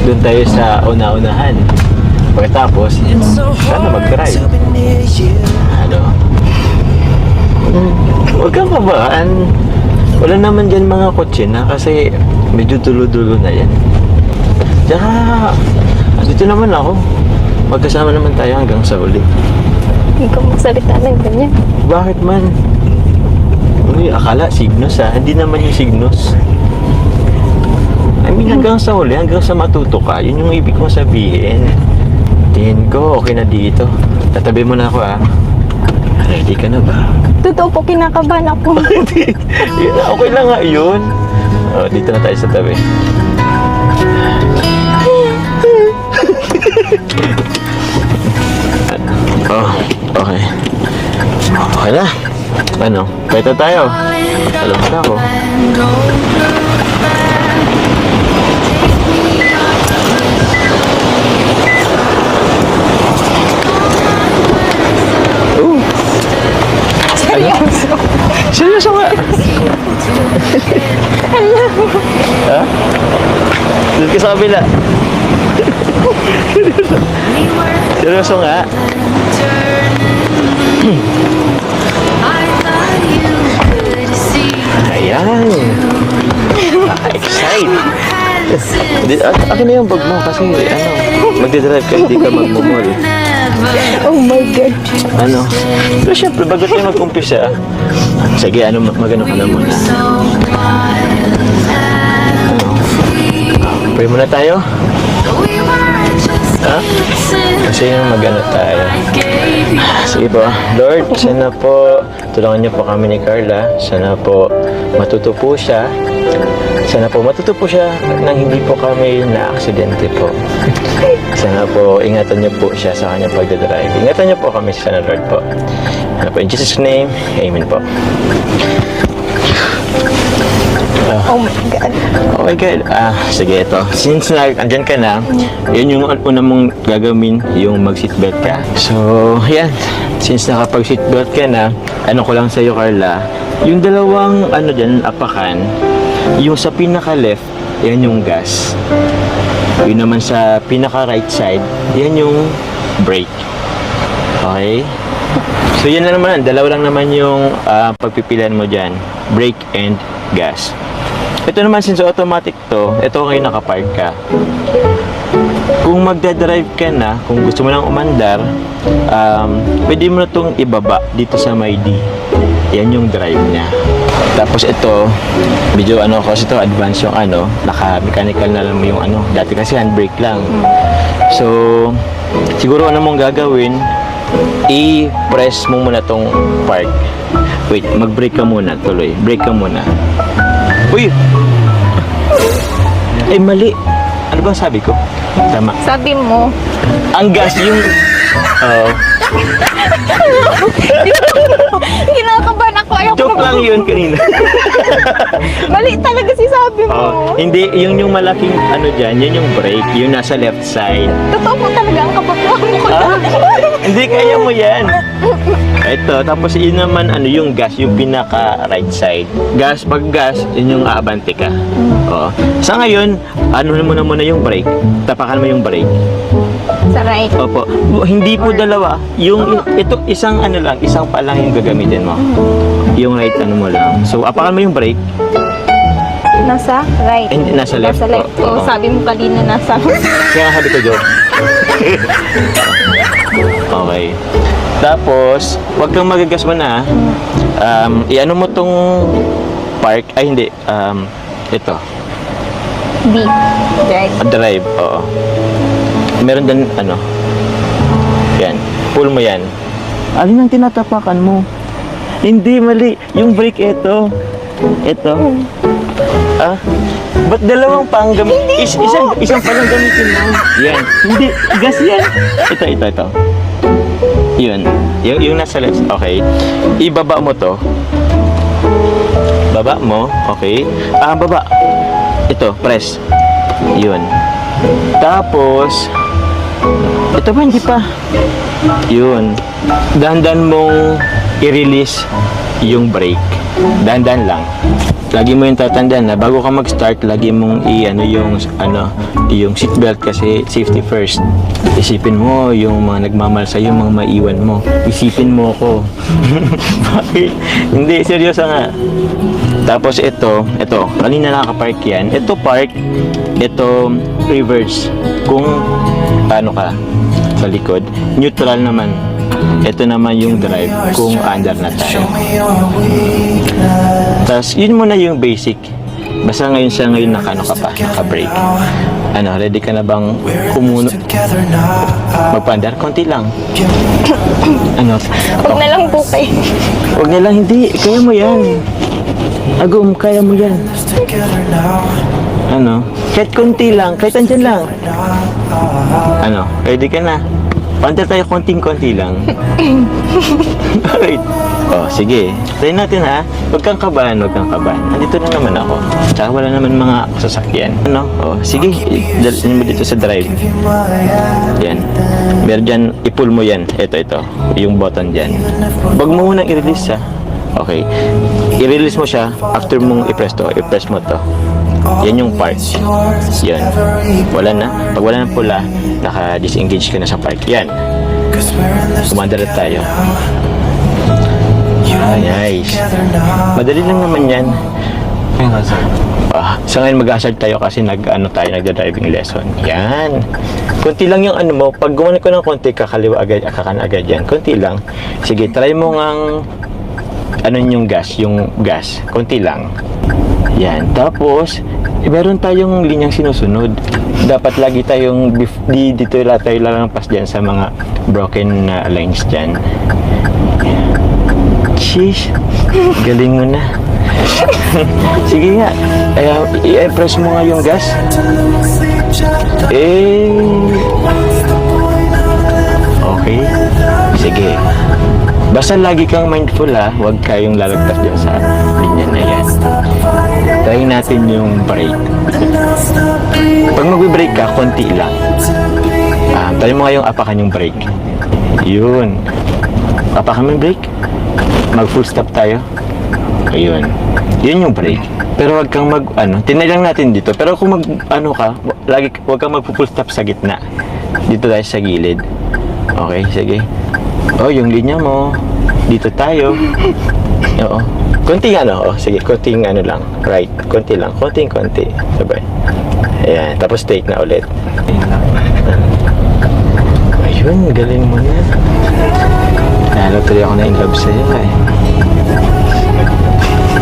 doon tayo sa una-unahan. Pagkatapos, sana mag-drive. Ano? Huwag kang kabaan. Wala naman dyan mga kotse na kasi medyo dulo-dulo na yan. Tsaka, dito naman ako. Magkasama naman tayo hanggang sa uli. Hindi ko magsalita ng ganyan. Bakit man? Uy, akala signos ha. Hindi naman yung signos. I mean, hanggang sa uli, hanggang sa matuto ka. Yun yung ibig kong sabihin. Tingin ko, okay na dito. Tatabi mo na ako ha. Ready ka na ba? Totoo po, kinakabahan ako. Yun, okay lang nga yun. Oh, dito na tayo sa tabi. Oh, okay. Okay na. Ano? Pwede tayo. Alam na ako. Seryoso. Seryoso nga. Ha? Doon ka sa kabila. Seryoso nga. Ayan. Excite. Akin na yung bag mo kasi magdidrive ka, hindi ka magmumol. Oh my God. Ano? Pero syempre, bago tayo mag-umpisa, sige, magano ka na muna. Pray muna tayo. Ha? Kasi magano tayo. Sige po. Lord, sana po tulungan niyo po kami ni Carla. Sana po matuto po siya. Sana po matuto po siya nang hindi po kami na-aksidente po. Sana po ingatan niyo po siya sa kanyang pagdadrive. Ingatan niyo po kami sana, Lord po. Ano po, in Jesus' name, Amen po. Oh my God. Oh my God. Sige, ito. Since andyan ka na, yun yung una mong gagawin, yung mag-seatbelt ka. So, yan. Since nakapag-seatbelt ka na, ano ko lang sa'yo, Carla, yung dalawang, dyan, apakan, yung sa pinaka-left, yan yung gas. Yun naman sa pinaka-right side, yan yung brake. Okay? So, yan na naman. Dalawa lang naman yung pagpipilian mo dyan. Brake and gas. Ito naman, since automatic to, ito ngayon nakapark ka. Kung magdadrive ka na, kung gusto mo lang umandar, pwede mo na itong ibaba dito sa may D. Yan yung drive niya. Tapos ito, medyo kasi ito, advance yung naka-mechanical na lang yung dati kasi handbrake lang. So, siguro mong gagawin, i-press mo muna tong park. Wait, mag-brake ka muna, tuloy. Brake ka muna. Uy! Mali. Ano bang sabi ko? Tama. Sabi mo. Ang gas yung... Kinakabahan ako. Ayaw ko. Joke lang yun kanina. Mali talaga si sabi mo. Hindi, yung malaking dyan, yun yung brake, yung nasa left side. Totoo po talaga ang kabaklaan ko. Hindi, kaya mo yan. Ito, tapos yun naman, yung gas, yung pinaka-right side. Gas, pag gas, yun yung aabante ka. Sa ngayon, mo na muna yung brake. Tapakan mo yung brake. Sa right. Opo. Hindi po dalawa. Ito, isang isang pa lang yung gagamitin mo. Yung right mo lang. So, apakan mo yung brake. Nasa right. And nasa left. Nasa left. Oo. Sabi mo kanina nasa... Kaya sabi ko, joke. Okay. Tapos, wag kang magagas mo na. I-ano mo tong park. Ay, hindi. Ito. D. Drive. Drive, oo. Meron din, yan. Pull mo yan. Alin ang tinatapakan mo? Hindi, mali. Yung brake, ito. Ito. Ba't dalawang pang gamitin? Isang palang gamitin mo. Yan. Hindi, gas yan. Ito. Yun. Yung nasa left. Okay. Ibaba mo to. Baba mo. Okay. Baba. Ito, press. Yun. Tapos, ito ba, hindi pa. Yun. Dahan-dahan mong i-release yung brake. Dahan-dahan lang. lagi mo yung tatandaan na bago ka mag-start, lagi mong yung seatbelt kasi safety first. Isipin mo yung mga nagmamahal sa'yo, yung mga maiwan mo. Isipin mo ako. Bakit? Hindi, seryoso nga. Tapos ito, kanina nakapark yan. Ito park, ito reverse. Kung paano ka sa likod, neutral naman. Ito naman yung drive kung under na tayo. Tapos yun muna yung basic. Basta ngayon naka-brake. Ready ka na bang magpandar? Konti lang. Huwag na lang po kayo. Huwag na lang, hindi. Kaya mo yan. Agum, kaya mo yan. Kahit konti lang, kahit andyan lang. Ready ka na? Pandar tayo konting-konti lang. Alright. Sige. Try natin ha. Huwag kang kabahan. Nandito na naman ako. Tsaka wala naman mga sasakyan. Sige. Dalhin mo dito sa drive. Yan. Meron dyan, i-pull mo yan. Ito. Yung button dyan. Huwag mo munang i-release ha. Okay. I-release mo siya after mong i-press to. I-press mo to. Yan yung park. Yan. Wala na. Pag wala ng pula, naka-disengage ka na sa park. Yan. Kumandar tayo. Nice. Madali lang naman yan. Sa ngayon mag-hazard tayo kasi nagda-driving lesson. Yan. Kunti lang yung mo. Pag gumawa ko ng konti, kakaliwa agad, kakan agad yan. Kunti lang. Sige, try mo ngang yung gas. Kunti lang. Yan. Tapos, meron tayong linyang sinusunod. Dapat lagi tayong dito tayo lalampas dyan sa mga broken lines dyan. Sheesh. Galing mo na. Sige nga. I-press mo nga yung gas. Okay. Sige. Basta lagi kang mindful ha. Huwag kayong lalagtas dyan sa linya na yan. Try natin yung brake. Pag mag-brake ka, konti lang. Try mo nga yung apakan yung brake. Yun. Apakan mo yung brake. Mag full stop tayo. Ayun. Yun yung brake. Pero wag kang tinay lang natin dito. Pero kung wag kang mag full stop sa gitna. Dito tayo sa gilid. Okay, sige. Yung linya mo. Dito tayo. Oo. Konting sige, konting lang. Right, konti lang. Konti. Sabay. Ayan, tapos take na ulit. Ayun, galing mo na. Lalo tuloy ako na in love sa'yo eh.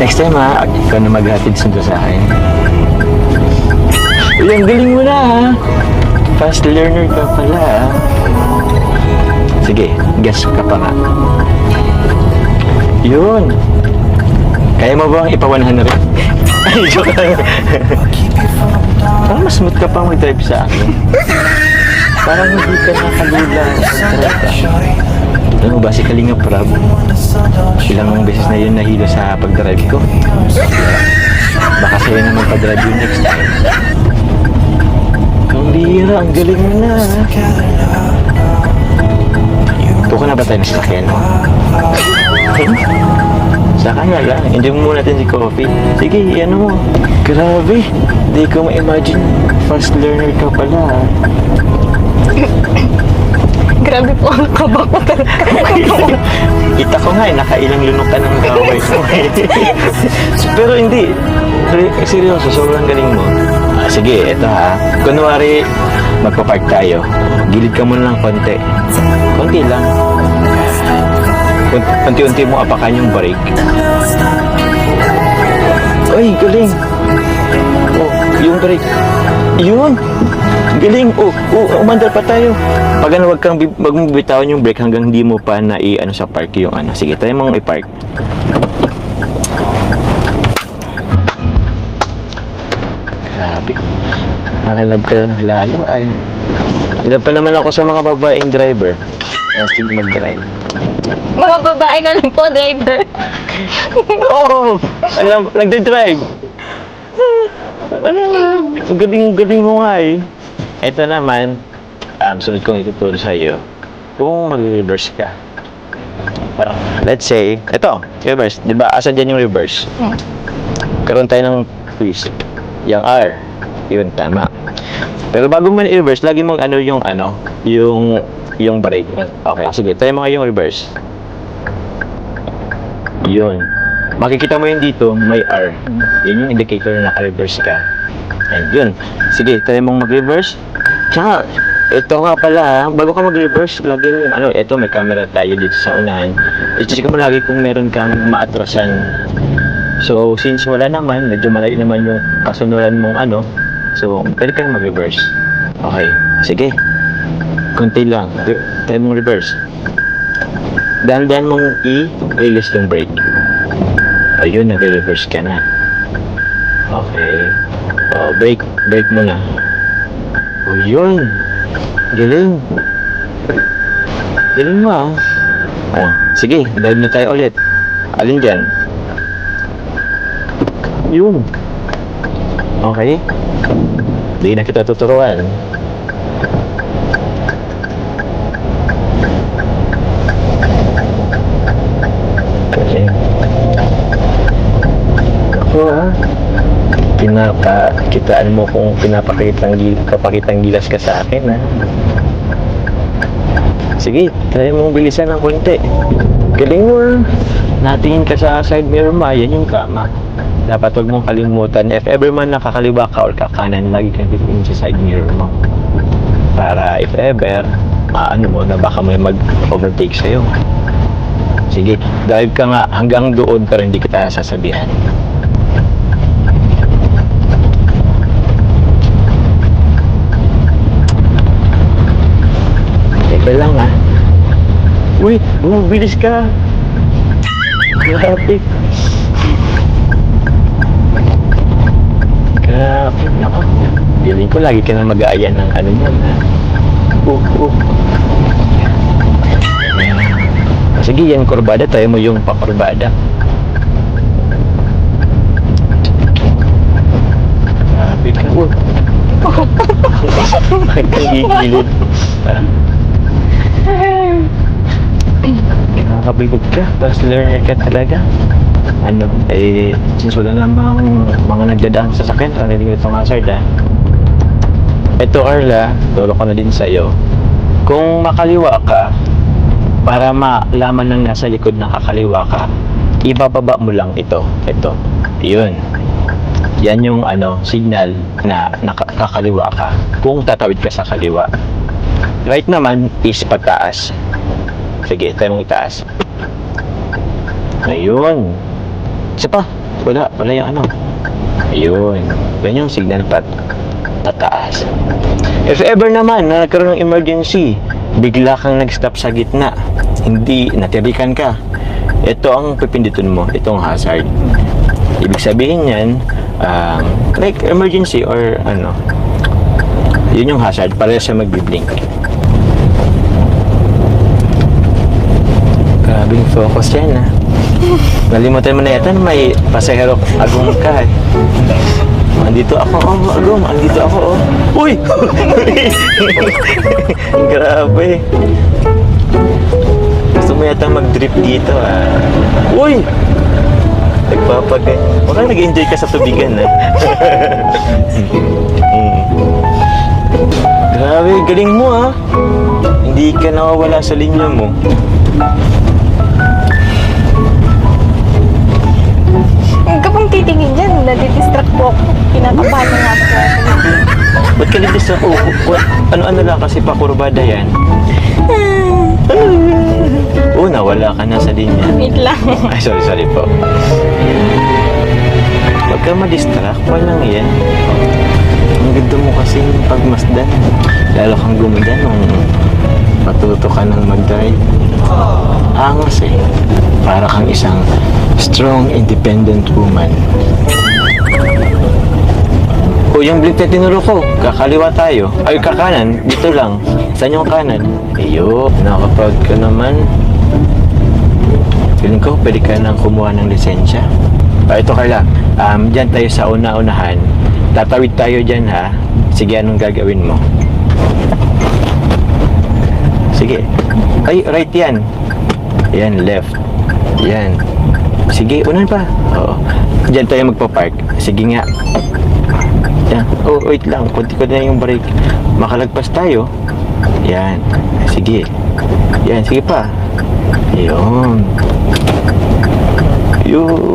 Next time ha, ikaw na maghatid sundo sa akin. Ayun, galing mo na ha. Fast learner ka pala ha. Sige, gas ka pa nga. Yun. Kaya mo bang ipa-100? Ay, joke lang. Parang mas smooth ka pang mag-drive sa akin. Parang hindi ka nakalula sa drive ka. Alam mo ba si Kalinga Prab? Ilang beses na yun nahilo sa pag-drive ko. Baka sa'yo naman pa-drive yun next time. Ang bihira, ang galing mo na. Tuko na ba tayo na sasakyan? Saka na lang, enjoy mo natin si Coffee. Sige, mo. Grabe, di ko ma-imagine. Fast learner ka pala. Grabe po ang kaba ko talaga. Kita ko nga nakailang lunok ka ng gaway mo. Pero hindi. Seryoso, sobrang galing mo. Sige, eto ha. Kunwari, magpapark tayo. Gilid ka muna ng konti. Konti lang. Unti-unti mo apakan yung brake. Ay, galing. Yung brake. Yun. Galing. Umandar pa tayo. Pag wag kang magbitawan yung brake hanggang hindi mo pa na sa park yung Sige, tayo mong i-park. Grabe. Nakilab ka na lalo. Ay. Ilab pa naman ako sa mga babaeng driver. Sige, mag-drive. Mga babae ka lang po, driver. Oo! Nagde-drive. Ang galing mo nga eh. Ito naman, sunod kong ituturo sa iyo. Kung mag-reverse ka. Parang, let's say, ito, reverse. Di ba? Asan dyan yung reverse? Karoon tayo ng twist. Yung R. Yun, tama. Pero bago mo i-reverse, lagi mong yung brake. Okay, sige, tayo mo nga yung reverse. Yun. Makikita mo yun dito, may R. Yun yung indicator na naka-reverse ka. And yun. Sige, tayo mong mag-reverse. Tsaka, ito nga pala ha, bago ka mag-reverse, lagi mo ito may camera tayo dito sa unahan. I-check mo lagi kung meron kang maatrasan. So, since wala naman, medyo malayo naman yung kasunduran mong so, pwede kang mag-reverse. Okay, sige. Kunti lang. Tayo mong reverse. Dahan-dahan mong i-release yung brake. Ayun, nag-reverse ka na. Okay. Brake mo na. O yun. Galing. Galing mo ah. Oh, sige, dive na tayo ulit. Alin dyan? Yun. Okay. Hindi na kita tuturuan. Okay. Ako ah. Kitaan mo kung papakitang gilas ka sa akin ha. Sige, try mong bilisan ng konti. Galing mo ah. Natingin ka sa side mirror mo, yan yung kama. Dapat huwag mong kalimutan, if ever man nakakaliwa ka or kakanan, lagi kang titingin sa side mirror mo. Para if ever, na baka may mag-overtake sa'yo. Sige, drive ka nga hanggang doon pero hindi kita sasabihan. Teka lang ha. Uy, bilis ka. Grabe. Grabe, nako. Feeling ko lagi ka na mag-aaya ng yan ha. Sige, yan kurbada. Tayo mo yung pakurbada. Grabe ka. Bakit kang gigilid? Nakakabilog ka. Tapos learner ka talaga. Since wala namang mga nagdadaan sa sakyan, hindi ko itong hazard ha. Ito Carla, turo ko na din sa'yo. Kung makaliwa ka, para malaman ng nasa likod na kakaliwa ka, ibababa mo lang ito. Ito. Yun. Yan yung signal na nakakaliwa ka. Kung tatawid ka sa kaliwa. Right naman is pataas. Sige, tayo mong itaas. Ayun. Isa pa. Wala yung Ayun. Yan yung signal pataas. If ever naman na nagkaroon ng emergency, bigla kang nag-stop sa gitna, hindi natirikan ka, ito ang pipindutin mo, itong hazard. Ibig sabihin yan, like emergency or yun yung hazard para siya mag-blink. Grabing focus yan ha. Nalimutan mo na yata na may pasahero agong ka eh. Andito ako, agong, andito ako Uy! Grabe. Gusto mo yata mag-drip dito Uy! Nagpapagay. Mukhang nag-enjoy ka sa tubigan Grabe, galing mo Hindi ka nawawala sa linya mo. Kapag titingin dyan, nadidistract po ako. Kinakabahan na nga po ako. Ba't ka nag-distract ako? Ano lang kasi pakurbada yan. Nawala ka na sa linya. Wait lang. Ay, sorry po. Huwag ka ma-distract. Walang yan. Ang ganda mo kasi pagmasdan. Lalo kang gumanda nung matuto ka ng mag-drive. Angas Para kang isang strong, independent woman. Yung blink na tinuro ko, kakaliwa tayo. Ay, kakanan, dito lang. Saan yung kanan? Ayun, nakaproud ka naman. Feeling ko, pwede ka nang kumuha ng lisensya. Ito Carla, dyan tayo sa una-unahan. Tatawid tayo dyan ha. Sige, anong gagawin mo? Sige. Ay, right yan. Yan, left. Yan. Sige, unan pa. Oo. Diyan tayo magpa-park. Sige nga. Yan. Oh, wait lang. Kunti ko na yung brake. Makalagpas tayo. Yan. Sige. Yan, sige pa. Yun. Yun.